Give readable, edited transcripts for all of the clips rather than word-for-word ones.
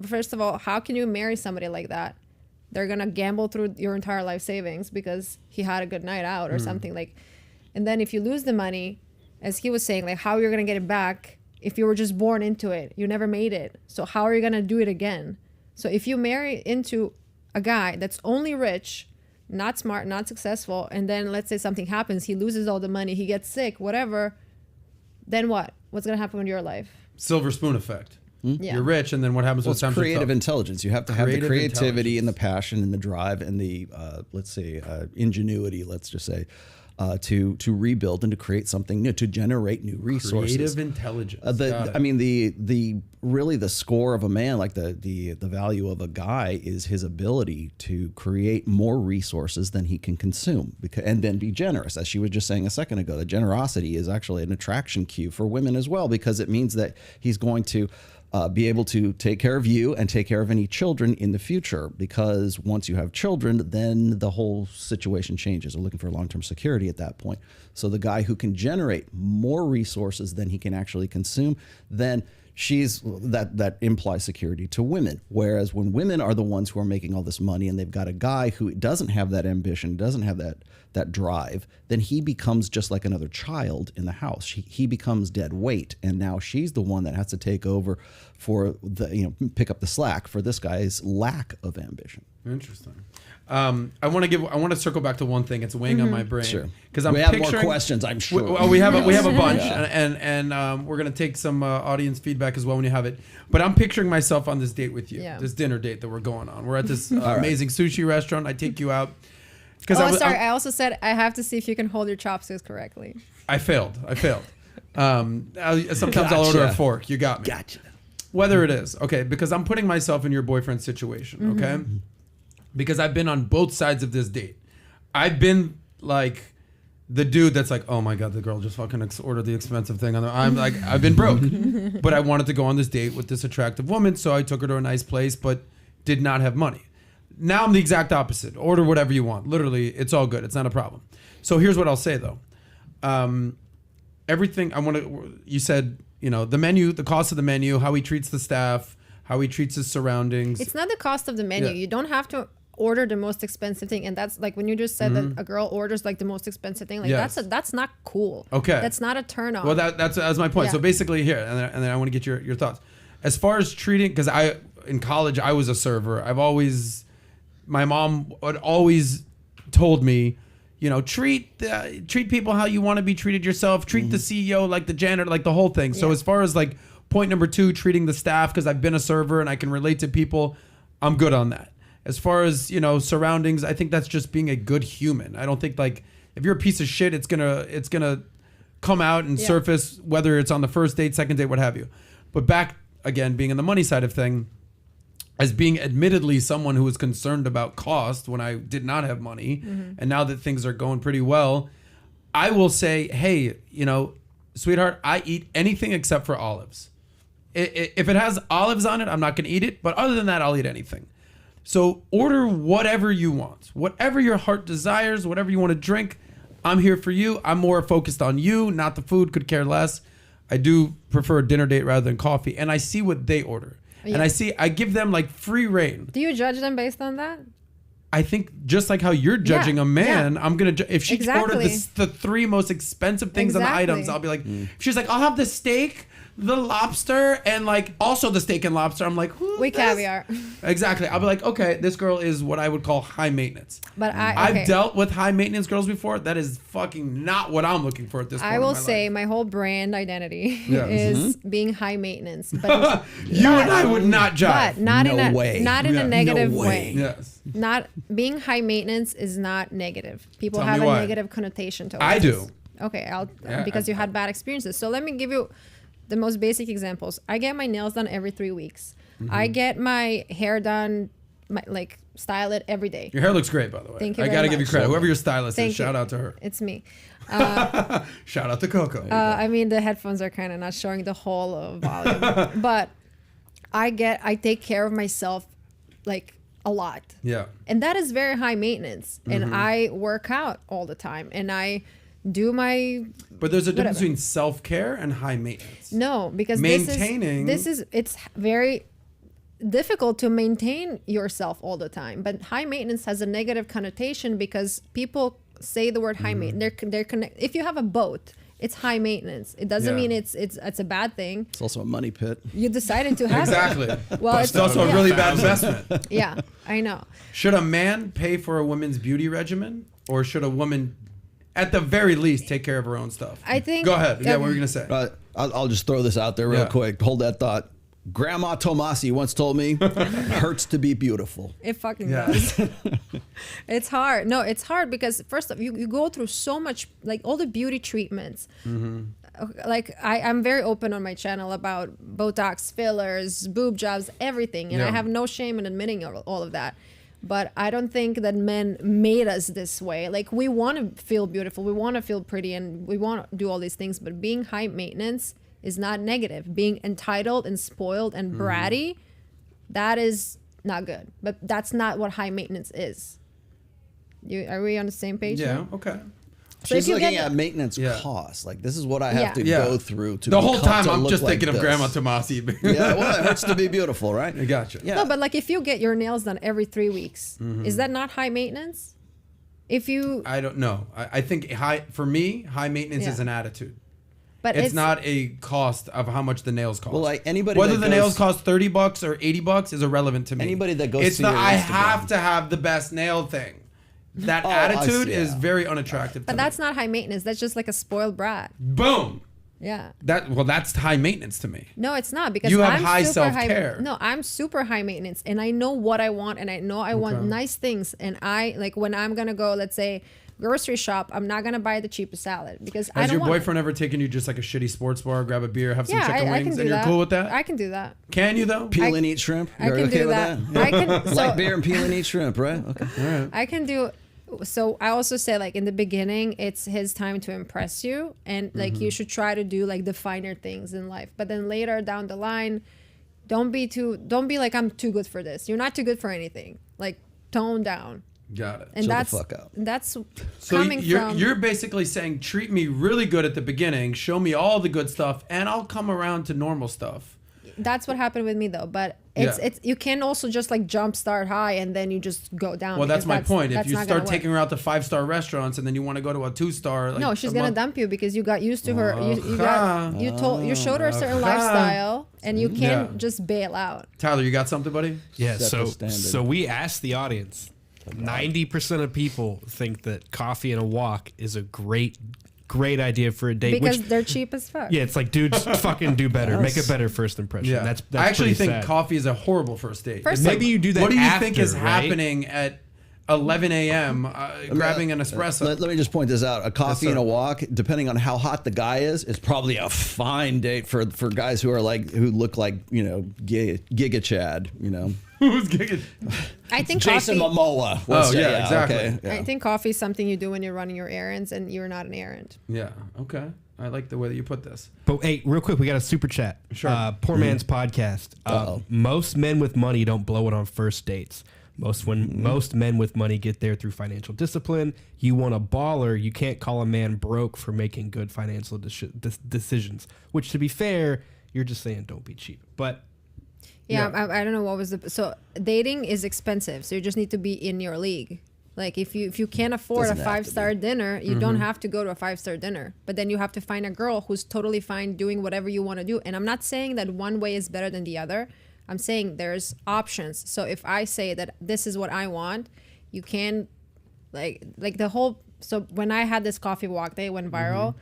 first of all, how can you marry somebody like that? They're gonna gamble through your entire life savings because he had a good night out or something like. And then if you lose the money, as he was saying, like how you're gonna get it back if you were just born into it, you never made it. So how are you gonna do it again? So if you marry into a guy that's only rich, not smart, not successful, and then let's say something happens, he loses all the money, he gets sick, whatever, then what? What's gonna happen with your life? Silver spoon effect. Yeah. You're rich, and then what happens? Well, with it's creative intelligence. You have to have the creativity and the passion and the drive and the let's say ingenuity. Let's just say to rebuild and to create something new, to generate new resources. Creative intelligence. I mean, the really the score of a man, like the value of a guy, is his ability to create more resources than he can consume, and then be generous. As she was just saying a second ago, the generosity is actually an attraction cue for women as well, because it means that he's going to be able to take care of you and take care of any children in the future, because once you have children, then the whole situation changes. We're looking for long-term security at that point. So the guy who can generate more resources than he can actually consume, then that implies security to women. Whereas when women are the ones who are making all this money and they've got a guy who doesn't have that ambition, doesn't have that drive, then he becomes just like another child in the house. He becomes dead weight, and now she's the one that has to take over for pick up the slack for this guy's lack of ambition. Interesting. I want to circle back to one thing. It's weighing on my brain. Sure. Because we have more questions, I'm sure. We have a bunch, and we're gonna take some audience feedback as well when you have it. But I'm picturing myself on this date with you, this dinner date that we're going on. We're at this amazing sushi restaurant. I take you out. I also said I have to see if you can hold your chopsticks correctly. I failed. Sometimes I'll order a fork. You got me. Gotcha. Whether it is okay, because I'm putting myself in your boyfriend's situation. Okay. Because I've been on both sides of this date. I've been like the dude that's like, oh my God, the girl just fucking ordered the expensive thing. I'm like, I've been broke, but I wanted to go on this date with this attractive woman. So I took her to a nice place, but did not have money. Now I'm the exact opposite. Order whatever you want. Literally, it's all good. It's not a problem. So here's what I'll say though. Everything you said, the menu, the cost of the menu, how he treats the staff, how he treats his surroundings. It's not the cost of the menu. Yeah. You don't have to order the most expensive thing, and that's like when you just said that a girl orders like the most expensive thing, like that's not cool. Okay, that's not a turn on. Well, that's my point. Yeah. So basically here, and then I want to get your thoughts as far as treating, because in college I was a server. My mom had always told me, treat people how you want to be treated yourself. Treat the CEO like the janitor, like the whole thing. So as far as like point number 2, treating the staff, because I've been a server and I can relate to people, I'm good on that. As far as, surroundings, I think that's just being a good human. I don't think like if you're a piece of shit, it's gonna come out and surface, whether it's on the first date, second date, what have you. But back again, being in the money side of thing, as being admittedly someone who was concerned about cost when I did not have money, and now that things are going pretty well, I will say, hey, sweetheart, I eat anything except for olives. If it has olives on it, I'm not gonna eat it. But other than that, I'll eat anything. So order whatever you want, whatever your heart desires, whatever you want to drink. I'm here for you. I'm more focused on you, not the food. Could care less. I do prefer a dinner date rather than coffee. And I see what they order. Yeah. And I give them like free reign. Do you judge them based on that? I think just like how you're judging a man, I'm going to, if she ordered the 3 most expensive things on the items, I'll be like, she's like, I'll have the steak, the lobster, and like also the steak and lobster. I'm like, with caviar. Exactly. I'll be like, okay, this girl is what I would call high maintenance. But I've dealt with high maintenance girls before. That is fucking not what I'm looking for at this point. I will say my whole brand identity is being high maintenance. But you and I would not jive. But not in a negative way. Yes. Not being high maintenance is not negative. People have a negative connotation to it. I do. Okay, because you had bad experiences. So let me give you the most basic examples. I get my nails done every 3 weeks. I get my hair done, style it every day. Your hair looks great, by the way. Thank you. I got to give you credit. Whoever your stylist is, shout you. out to her. It's me. Shout out to Coco. I mean, the headphones are kind of not showing the whole volume, but I take care of myself like a lot. Yeah. And that is very high maintenance. And I work out all the time, and I do my. But there's a difference between self-care and high maintenance. No, because maintaining. It's very difficult to maintain yourself all the time. But high maintenance has a negative connotation because people say the word high maintenance. They're if you have a boat, it's high maintenance. It doesn't mean it's a bad thing. It's also a money pit. You decided to have Exactly. it. Well, It's also a really bad investment. Yeah, I know. Should a man pay for a woman's beauty regimen, or should a woman, at the very least, take care of her own stuff? I think. Go ahead. Yeah, what were you gonna say? I'll just throw this out there real quick. Hold that thought. Grandma Tomasi once told me, it hurts to be beautiful. It fucking does. It's hard. No, it's hard because first off, you go through so much, like all the beauty treatments. Like I'm very open on my channel about Botox, fillers, boob jobs, everything. And I have no shame in admitting all of that. But I don't think that men made us this way. Like we want to feel beautiful. We want to feel pretty and we want to do all these things. But being high maintenance is not negative. Being entitled and spoiled and bratty, that is not good. But that's not what high maintenance is. Are we on the same page? Yeah. Now? Okay. So She's looking at maintenance costs. Like this is what I have to go through to the whole time. to I'm look just like thinking of this. Grandma Tomasi. Yeah, well, it hurts to be beautiful, right? I gotcha. Yeah. No, but like if you get your nails done every 3 weeks, is that not high maintenance? If you, I don't know. I think high maintenance is an attitude. but It's not a cost of how much the nails cost. Well, like anybody whether that the nails cost $30 or $80 is irrelevant to me. Anybody that goes it's to the your I Instagram. have to have the best nail thing. That attitude is very unattractive. but to that's me. not high maintenance. That's just like a spoiled brat. Boom. Yeah. That's high maintenance to me. No, it's not because You have I'm high super self-care. No, I'm super high maintenance and I know what I want and I know I want nice things and I like when I'm gonna go, let's say, grocery shop, I'm not gonna buy the cheapest salad because I Has don't your want boyfriend ever taken you just like a shitty sports bar, grab a beer, have some chicken I wings, can do and you're that. cool with that? I can do that. Can you though? Peel and eat shrimp. I You're can okay do with that. that? I can so Light beer and peel and eat shrimp, right? Okay. All right. I can do. So I also say like in the beginning, it's his time to impress you, and like you should try to do like the finer things in life. But then later down the line, don't be like I'm too good for this. You're not too good for anything. Like tone down. Got it. And Chill the that's fuck out. that's So coming from. you're basically saying treat me really good at the beginning, show me all the good stuff, and I'll come around to normal stuff. That's what happened with me though. But it's you can also just like jump start high and then you just go down. Well, that's my point. If that's you not start gonna taking her out to 5-star restaurants and then you want to go to a 2-star, like no, she's a gonna month- dump you because you got used to her. You showed her a certain lifestyle, and you can't just bail out. Tyler, you got something, buddy? Yeah, Set the standard. so we asked the audience. 90% of people think that coffee and a walk is a great idea for a date. Because which, they're cheap as fuck. yeah, it's like, dudes, fucking do better. Make a better first impression. Yeah. That's I actually pretty think sad. coffee is a horrible first date. First It's Maybe you do that What do you think after, is right? happening at 11 a.m. Grabbing an espresso? Let me just point this out. A coffee sir. and a walk, depending on how hot the guy is probably a fine date for guys who look like, Giga Chad, Who's gigging? I think Jason coffee. Momoa. Oh, yeah, exactly. Okay, yeah. I think coffee is something you do when you're running your errands, and you're not an errand. Yeah. Okay. I like the way that you put this. But hey, real quick, we got a super chat. Sure. Poor Man's Podcast. Most men with money don't blow it on first dates. Most men with money get there through financial discipline. You want a baller, you can't call a man broke for making good financial decisions. Which, to be fair, you're just saying don't be cheap. But Yeah, I don't know what was so dating is expensive, so you just need to be in your league. Like if you can't afford Doesn't a have to 5-star dinner, you don't have to go to a 5-star dinner. But then you have to find a girl who's totally fine doing whatever you want to do. And I'm not saying that one way is better than the other. I'm saying there's options. So if I say that this is what I want, you can like the whole. So when I had this coffee walk, they went viral.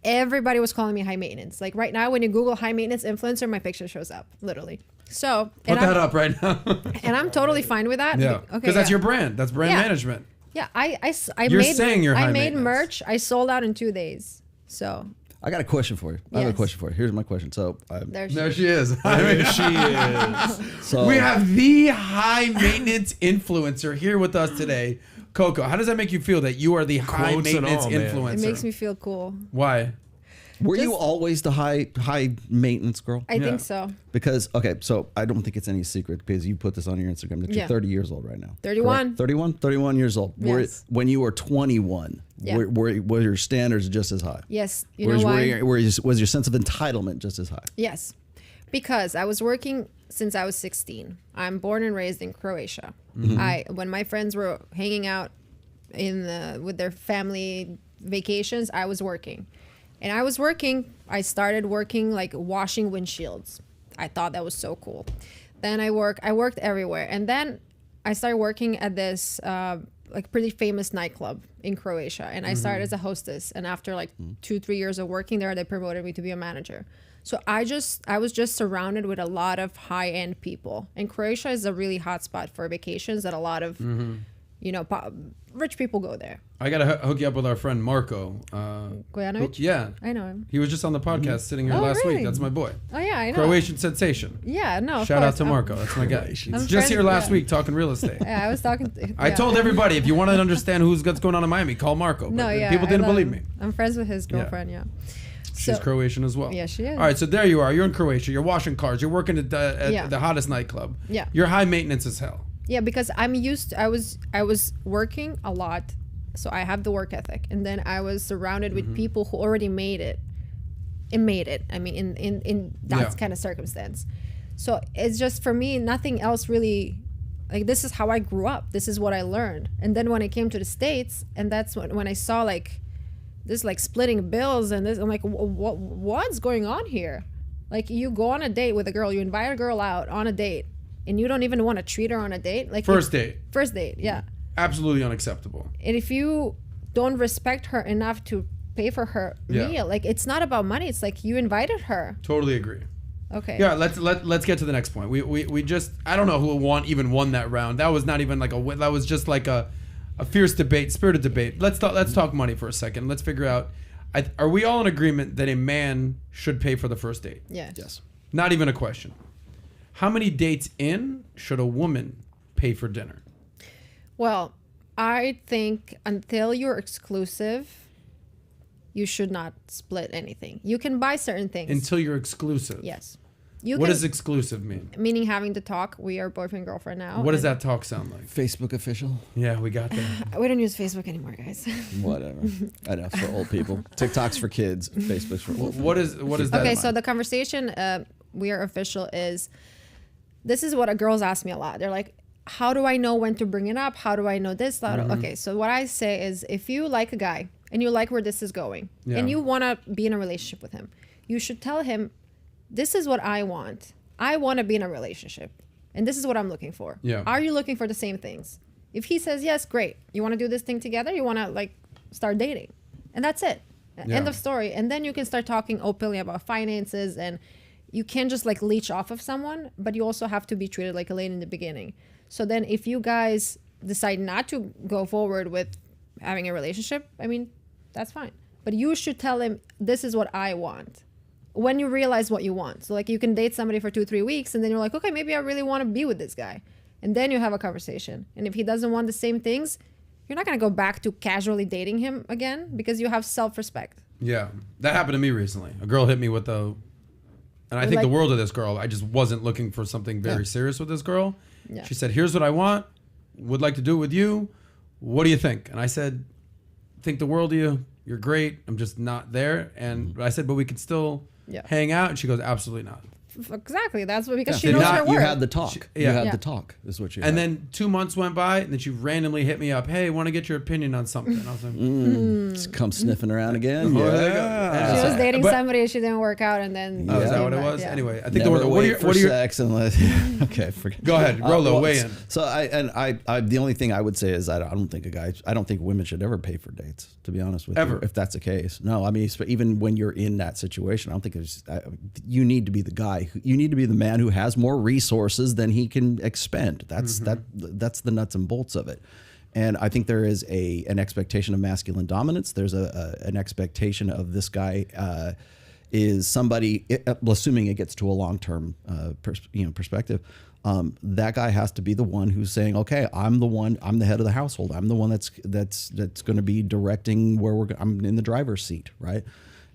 Everybody was calling me high maintenance. Like right now, when you Google high maintenance influencer, my picture shows up literally. So Put that up right now. and I'm totally fine with that. Yeah. Okay. Because that's your brand. That's brand management. Yeah, I You're made saying you're high I made maintenance. merch. I sold out in 2 days. So I got a question for you. I have a Yes. question for you. Here's my question. So, there There she is. I mean, she is. so we have the high maintenance influencer here with us today. Coco, how does that make you feel that you are the high Quotes and maintenance all, man. influencer? it makes me feel cool. Why? were you just- always the high maintenance girl? I Yeah. think so. Because so I don't think it's any secret because you put this on your Instagram that you're Yeah. 30 years old right now. 31. Correct? 31 years old. Yes. When you were 21, Yeah. were your standards just as high? Yes. You know why? Was your sense of entitlement just as high? Yes. Because I was working since I was 16. I'm born and raised in Croatia. When my friends were hanging out with their family vacations, I was working. And I started working like washing windshields. I thought that was so cool. Then I worked everywhere. And then I started working at this like pretty famous nightclub in Croatia. And I started as a hostess. And after like 2-3 years of working there, they promoted me to be a manager. So I was just surrounded with a lot of high-end people. And Croatia is a really hot spot for vacations that a lot of, rich people go there. I got to hook you up with our friend Marco. Gojanovic? Yeah. I know him. He was just on the podcast sitting here last really? week. That's my boy. Oh, yeah, I know. Croatian sensation. Yeah, no, of Shout out course. to Marco. That's my guy. He's just friends- here last yeah. week talking real estate. Yeah, I was talking to... I yeah. told everybody, if you want to understand what's going on in Miami, call Marco. No, But yeah. people I didn't love believe him. me. I'm friends with his girlfriend, yeah. She's Croatian as well. Yeah, she is. All right, so there you are. You're in Croatia. You're washing cars. You're working at the hottest nightclub. Yeah. You're high maintenance as hell. Yeah, because I was working a lot, so I have the work ethic, and then I was surrounded with people who already made it. I mean, in that kind of circumstance. So it's just, for me, nothing else really. Like, this is how I grew up. This is what I learned. And then when I came to the States, and that's when I saw like this, like splitting bills and this, I'm like, what's going on here? Like, you go on a date with a girl, you invite a girl out on a date, and you don't even want to treat her on a date. Like, First date. Yeah. Absolutely unacceptable. And if you don't respect her enough to pay for her meal, like, it's not about money. It's like, you invited her. Totally agree. Okay. Yeah, let's get to the next point. We just, I don't know who won that round. That was not even like that was just like a fierce debate, spirited debate. Let's talk money for a second. Let's figure out, are we all in agreement that a man should pay for the first date? Yeah. Yes. Not even a question. How many dates in should a woman pay for dinner? Well, I think until you're exclusive, you should not split anything. You can buy certain things. Until you're exclusive. Yes. What does exclusive mean? Meaning having to talk. We are boyfriend, girlfriend now. What does that talk sound like? Facebook official. Yeah, we got that. We don't use Facebook anymore, guys. Whatever. I know, for old people. TikTok's for kids. Facebook's for old people. What is that? Okay, so the conversation, we are official, is this is what girls ask me a lot. They're like, how do I know when to bring it up? How do I know this? Okay, so what I say is, if you like a guy and you like where this is going and you want to be in a relationship with him, you should tell him, this is what I want. I want to be in a relationship, and this is what I'm looking for. Yeah. Are you looking for the same things? If he says yes, great. You want to do this thing together? You want to like start dating, and that's it. Yeah. End of story. And then you can start talking openly about finances, and you can't just like leech off of someone, but you also have to be treated like a lady in the beginning. So then if you guys decide not to go forward with having a relationship, I mean, that's fine. But you should tell him, this is what I want. When you realize what you want. So like, you can date somebody for 2-3 weeks, and then you're like, okay, maybe I really want to be with this guy. And then you have a conversation. And if he doesn't want the same things, you're not going to go back to casually dating him again, because you have self-respect. Yeah, that happened to me recently. A girl hit me with and I think the world of this girl, I just wasn't looking for something very serious with this girl. Yeah. She said, here's what I want, would like to do it with you. What do you think? And I said, think the world of you. You're great. I'm just not there. And I said, but we could still hang out. And she goes, absolutely not. Exactly. That's what, because she knows her worth. You had the talk. You had the talk is what you had. And then 2 months went by, and then she randomly hit me up. Hey, want to get your opinion on something? And I was like, Just come sniffing around again. Oh, She was dating somebody, she didn't work out, and then... Oh, is that what it was? Anyway, I think Never wait for what are your... sex unless... Okay, forget. Go ahead, Rolo, weigh in. So I the only thing I would say is I don't think women should ever pay for dates, to be honest with you, if that's the case. No, I mean, even when you're in that situation, I don't think you need to be the guy. You need to be the man who has more resources than he can expend. That's that's the nuts and bolts of it. And I think there is an expectation of masculine dominance. There's an expectation of this guy is somebody, assuming it gets to a long-term perspective. That guy has to be the one who's saying, okay, I'm the head of the household. I'm the one that's going to be directing I'm in the driver's seat, right?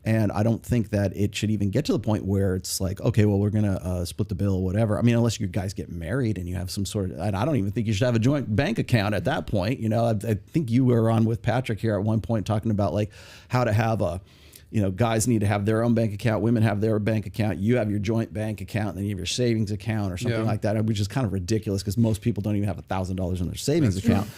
And I don't think that it should even get to the point where it's like, okay, well, we're going to split the bill or whatever. I mean, unless you guys get married and you have some sort of, and I don't even think you should have a joint bank account at that point. I think you were on with Patrick here at one point talking about like how to have you know, guys need to have their own bank account, women have their bank account, you have your joint bank account, and then you have your savings account or something like that, which is kind of ridiculous because most people don't even have $1,000 in their savings account.